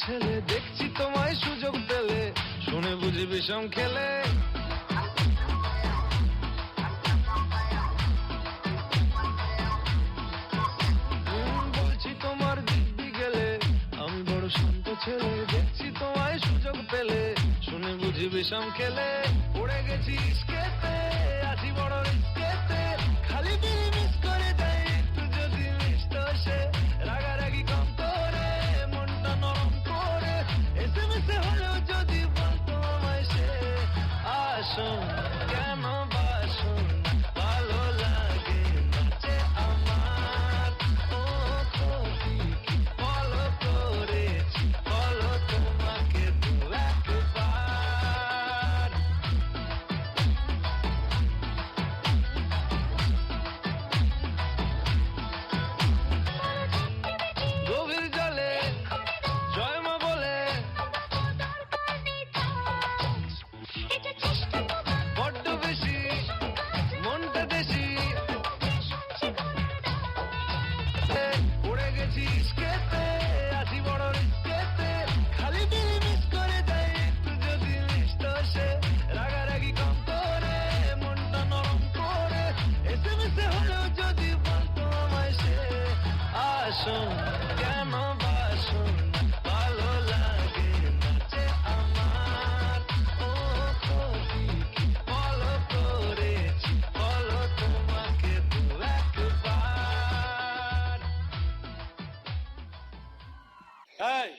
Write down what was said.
ছেলে, দেখছি তোমায় সুযোগ পেলে, শুনে বুঝি বিষম খেলে। বলছি তোমার দিব্যি গেলে, আমি বড় শান্ত ছেলে, দেখছি তোমায় সুযোগ পেলে, শুনে বুঝি বিষম খেলে। পড়ে গেছি ইস্কেতে, আছি বড় রিস্কেতে, খালি বিড়ি মিস করে দেয় একটু যদি মিষ্ট সে। রাগারাগি কম করে, মনটা নরম করে, এসএমএস হলেও যদি বলতো আমায় সে। আসুন কেন বাসুন, ভালো লাগে নাচে আমার। ও ক্ষতি কি ফলো করেছি, বলো তোমাকে দু একবার। গভীর জলে জয় মা বলে, বড্ড বেশি মনটা দেশি। পড়ে গেছি ইস্কেতে, আছি বড় রিস্কেতে, খালি বিড়ি মিস করে দেয় একটু যদি মিষ্ট সে। রাগারাগি কম করে, মনটা নরম করে, এসএমএস হলেও যদি বলতো আমায় সে। আসুন কেন বাসুন, ভালো লাগে নাচে আমার। ও ক্ষতি কি ফলো করেছি, বলো তোমাকে দু একবার। এই